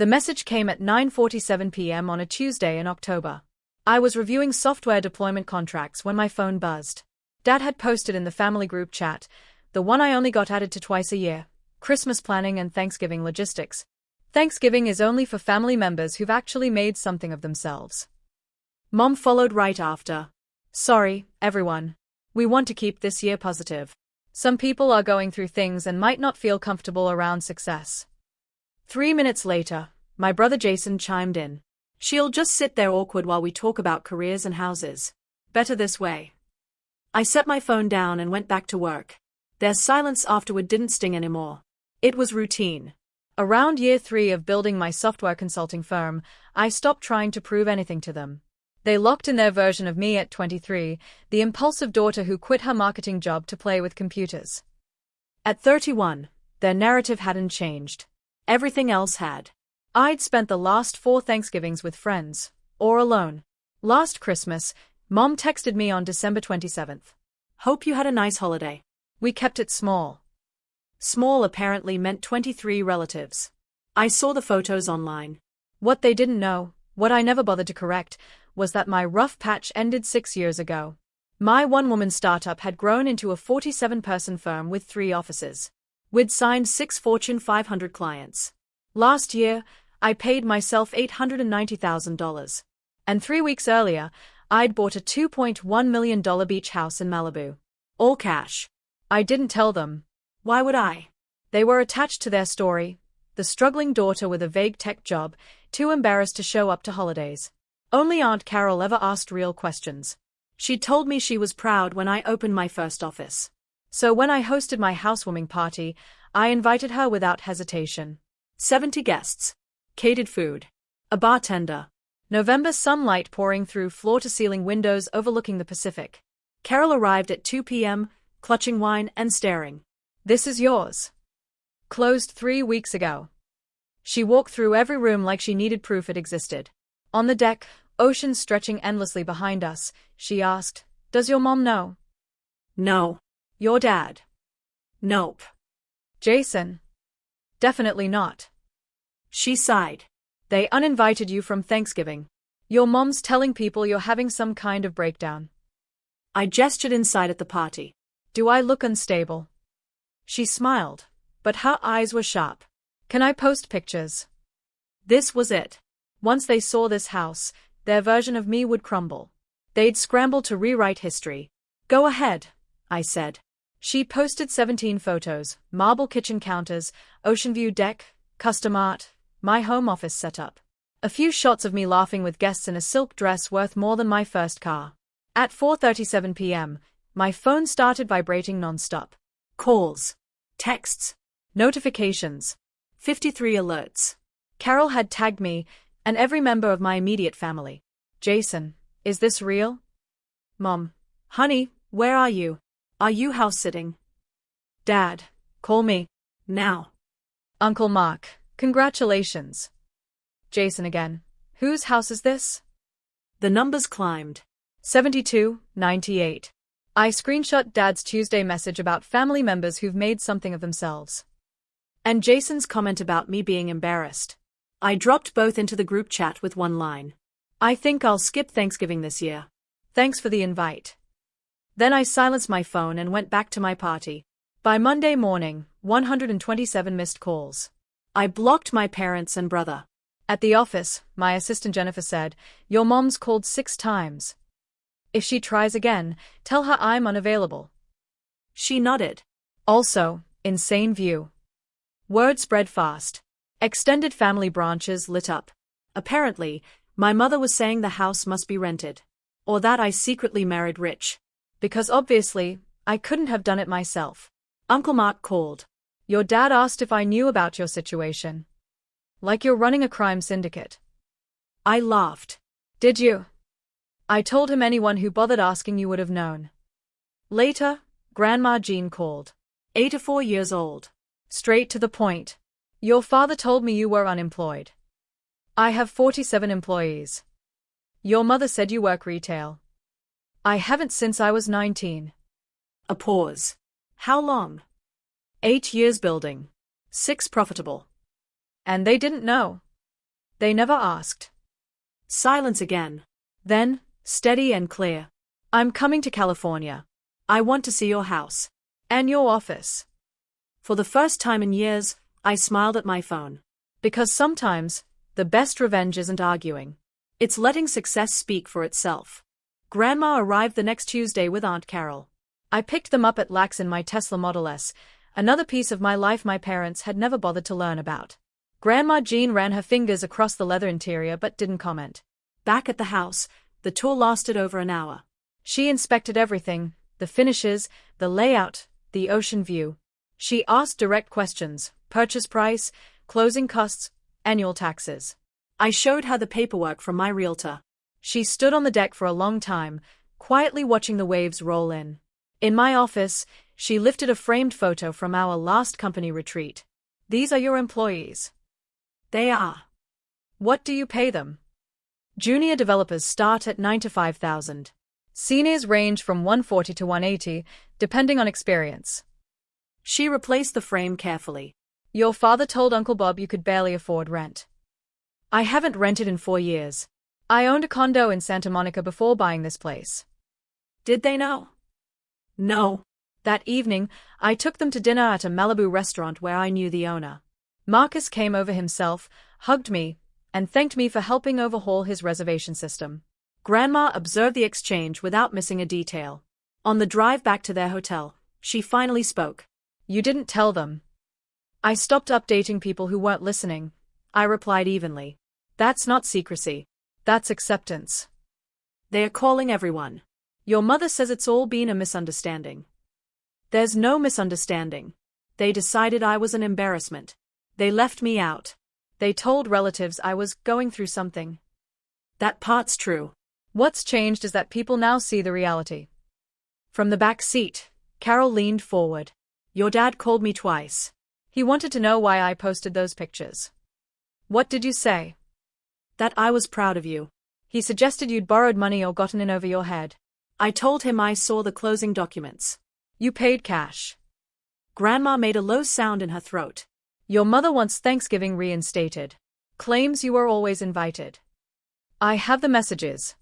The message came at 9:47 p.m. on a Tuesday in October. I was reviewing software deployment contracts when my phone buzzed. Dad had posted in the family group chat, the one I only got added to twice a year, Christmas planning and Thanksgiving logistics. Thanksgiving is only for family members who've actually made something of themselves. Mom followed right after. Sorry, everyone. We want to keep this year positive. Some people are going through things and might not feel comfortable around success. 3 minutes later, my brother Jason chimed in. She'll just sit there awkward while we talk about careers and houses. Better this way. I set my phone down and went back to work. Their silence afterward didn't sting anymore. It was routine. Around year 3 of building my software consulting firm, I stopped trying to prove anything to them. They locked in their version of me at 23, the impulsive daughter who quit her marketing job to play with computers. At 31, their narrative hadn't changed. Everything else had. I'd spent the last 4 Thanksgivings with friends, or alone. Last Christmas, Mom texted me on December 27th. Hope you had a nice holiday. We kept it small. Small apparently meant 23 relatives. I saw the photos online. What they didn't know, what I never bothered to correct, was that my rough patch ended 6 years ago. My one-woman startup had grown into a 47-person firm with 3 offices. We'd signed 6 Fortune 500 clients. Last year, I paid myself $890,000. And 3 weeks earlier, I'd bought a $2.1 million beach house in Malibu. All cash. I didn't tell them. Why would I? They were attached to their story, the struggling daughter with a vague tech job, too embarrassed to show up to holidays. Only Aunt Carol ever asked real questions. She told me she was proud when I opened my first office. So when I hosted my housewarming party, I invited her without hesitation. 70 guests. Catered food. A bartender. November sunlight pouring through floor-to-ceiling windows overlooking the Pacific. Carol arrived at 2 p.m., clutching wine and staring. This is yours. Closed 3 weeks ago. She walked through every room like she needed proof it existed. On the deck, ocean stretching endlessly behind us, she asked, Does your mom know? No. Your dad? Nope. Jason? Definitely not. She sighed. They uninvited you from Thanksgiving. Your mom's telling people you're having some kind of breakdown. I gestured inside at the party. Do I look unstable? She smiled, but her eyes were sharp. Can I post pictures? This was it. Once they saw this house, their version of me would crumble. They'd scramble to rewrite history. Go ahead, I said. She posted 17 photos, marble kitchen counters, ocean view deck, custom art, my home office setup. A few shots of me laughing with guests in a silk dress worth more than my first car. At 4:37 p.m., my phone started vibrating non-stop. Calls. Texts. Notifications. 53 alerts. Carol had tagged me, and every member of my immediate family. Jason, is this real? Mom. Honey, where are you? Are you house-sitting? Dad, call me. Now. Uncle Mark, congratulations. Jason again. Whose house is this? The numbers climbed. 72, 98. I screenshot Dad's Tuesday message about family members who've made something of themselves. And Jason's comment about me being embarrassed. I dropped both into the group chat with one line. I think I'll skip Thanksgiving this year. Thanks for the invite. Then I silenced my phone and went back to my party. By Monday morning, 127 missed calls. I blocked my parents and brother. At the office, my assistant Jennifer said, Your mom's called 6 times. If she tries again, tell her I'm unavailable. She nodded. Also, insane view. Word spread fast. Extended family branches lit up. Apparently, my mother was saying the house must be rented. Or that I secretly married rich. Because obviously, I couldn't have done it myself. Uncle Mark called. Your dad asked if I knew about your situation. Like you're running a crime syndicate. I laughed. Did you? I told him anyone who bothered asking you would have known. Later, Grandma Jean called. 84 years old. Straight to the point. Your father told me you were unemployed. I have 47 employees. Your mother said you work retail. I haven't since I was 19. A pause. How long? 8 years building. 6 profitable. And they didn't know. They never asked. Silence again. Then, steady and clear. I'm coming to California. I want to see your house. And your office. For the first time in years, I smiled at my phone. Because sometimes, the best revenge isn't arguing. It's letting success speak for itself. Grandma arrived the next Tuesday with Aunt Carol. I picked them up at LAX in my Tesla Model S, another piece of my life my parents had never bothered to learn about. Grandma Jean ran her fingers across the leather interior but didn't comment. Back at the house, the tour lasted over an hour. She inspected everything, the finishes, the layout, the ocean view. She asked direct questions, purchase price, closing costs, annual taxes. I showed her the paperwork from my realtor. She stood on the deck for a long time, quietly watching the waves roll in. In my office, she lifted a framed photo from our last company retreat. These are your employees. They are. What do you pay them? Junior developers start at $9,000 to $5,000. Seniors range from $140 to $180, depending on experience. She replaced the frame carefully. Your father told Uncle Bob you could barely afford rent. I haven't rented in 4 years. I owned a condo in Santa Monica before buying this place. Did they know? No. That evening, I took them to dinner at a Malibu restaurant where I knew the owner. Marcus came over himself, hugged me, and thanked me for helping overhaul his reservation system. Grandma observed the exchange without missing a detail. On the drive back to their hotel, she finally spoke. You didn't tell them. I stopped updating people who weren't listening. I replied evenly. That's not secrecy. That's acceptance. They are calling everyone. Your mother says it's all been a misunderstanding. There's no misunderstanding. They decided I was an embarrassment. They left me out. They told relatives I was going through something. That part's true. What's changed is that people now see the reality. From the back seat, Carol leaned forward. Your dad called me twice. He wanted to know why I posted those pictures. What did you say? That I was proud of you. He suggested you'd borrowed money or gotten in over your head. I told him I saw the closing documents. You paid cash. Grandma made a low sound in her throat. Your mother wants Thanksgiving reinstated. Claims you were always invited. I have the messages.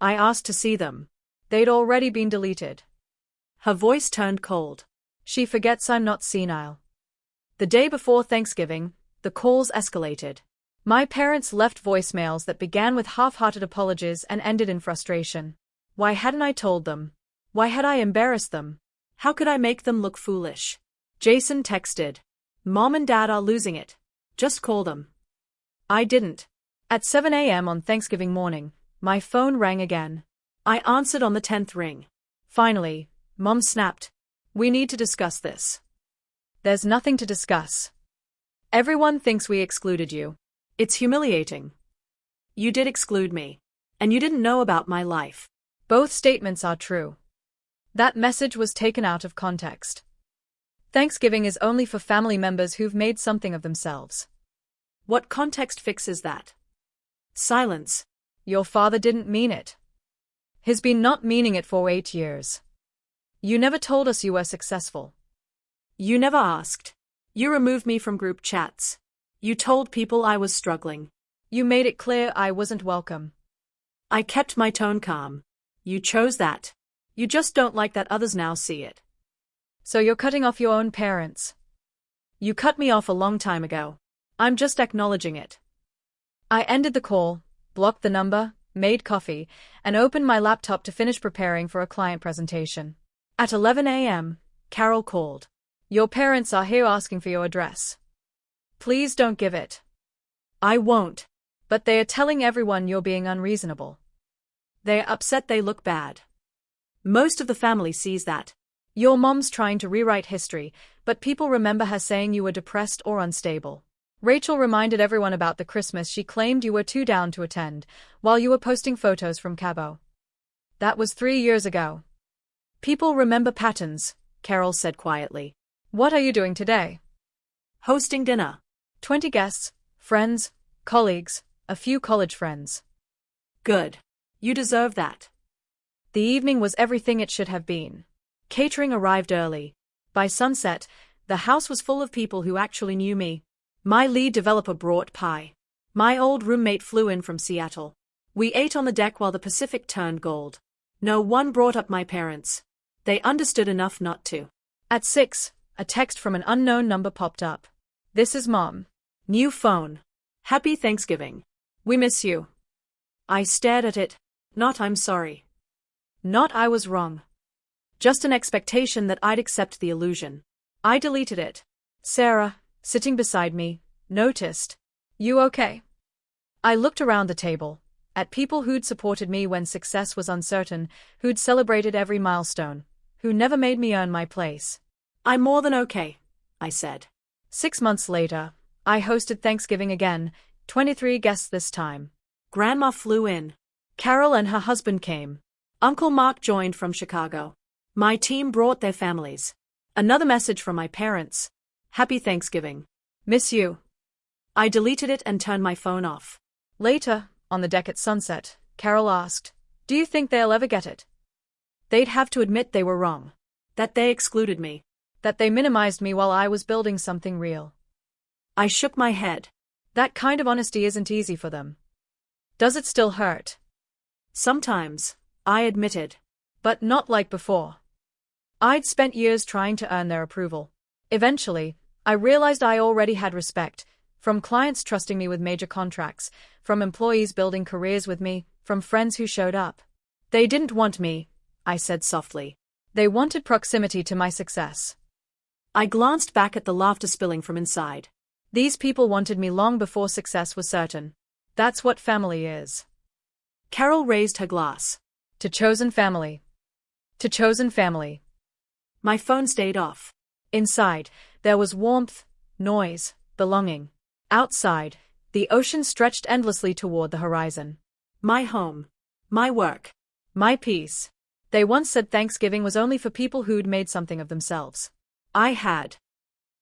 I asked to see them. They'd already been deleted. Her voice turned cold. She forgets I'm not senile. The day before Thanksgiving, the calls escalated. My parents left voicemails that began with half-hearted apologies and ended in frustration. Why hadn't I told them? Why had I embarrassed them? How could I make them look foolish? Jason texted. Mom and Dad are losing it. Just call them. I didn't. At 7 a.m. on Thanksgiving morning, my phone rang again. I answered on the 10th ring. Finally, Mom snapped. We need to discuss this. There's nothing to discuss. Everyone thinks we excluded you. It's humiliating. You did exclude me. And you didn't know about my life. Both statements are true. That message was taken out of context. Thanksgiving is only for family members who've made something of themselves. What context fixes that? Silence. Your father didn't mean it. He's been not meaning it for 8 years. You never told us you were successful. You never asked. You removed me from group chats. You told people I was struggling. You made it clear I wasn't welcome. I kept my tone calm. You chose that. You just don't like that others now see it. So you're cutting off your own parents. You cut me off a long time ago. I'm just acknowledging it. I ended the call, blocked the number, made coffee, and opened my laptop to finish preparing for a client presentation. At 11 a.m., Carol called. Your parents are here asking for your address. Please don't give it. I won't. But they are telling everyone you're being unreasonable. They're upset they look bad. Most of the family sees that. Your mom's trying to rewrite history, but people remember her saying you were depressed or unstable. Rachel reminded everyone about the Christmas she claimed you were too down to attend, while you were posting photos from Cabo. That was 3 years ago. People remember patterns, Carol said quietly. What are you doing today? Hosting dinner. 20 guests, friends, colleagues, a few college friends. Good. You deserve that. The evening was everything it should have been. Catering arrived early. By sunset, the house was full of people who actually knew me. My lead developer brought pie. My old roommate flew in from Seattle. We ate on the deck while the Pacific turned gold. No one brought up my parents. They understood enough not to. At 6, a text from an unknown number popped up. This is Mom. New phone. Happy Thanksgiving. We miss you. I stared at it. Not I'm sorry. Not I was wrong. Just an expectation that I'd accept the illusion. I deleted it. Sarah, sitting beside me, noticed. You okay? I looked around the table, at people who'd supported me when success was uncertain, who'd celebrated every milestone, who never made me earn my place. I'm more than okay, I said. 6 months later, I hosted Thanksgiving again, 23 guests this time. Grandma flew in. Carol and her husband came. Uncle Mark joined from Chicago. My team brought their families. Another message from my parents. Happy Thanksgiving. Miss you. I deleted it and turned my phone off. Later, on the deck at sunset, Carol asked, "Do you think they'll ever get it?" They'd have to admit they were wrong. That they excluded me. That they minimized me while I was building something real. I shook my head. That kind of honesty isn't easy for them. Does it still hurt? Sometimes, I admitted. But not like before. I'd spent years trying to earn their approval. Eventually, I realized I already had respect, from clients trusting me with major contracts, from employees building careers with me, from friends who showed up. They didn't want me, I said softly. They wanted proximity to my success. I glanced back at the laughter spilling from inside. These people wanted me long before success was certain. That's what family is. Carol raised her glass. To chosen family. To chosen family. My phone stayed off. Inside, there was warmth, noise, belonging. Outside, the ocean stretched endlessly toward the horizon. My home. My work. My peace. They once said Thanksgiving was only for people who'd made something of themselves. I had.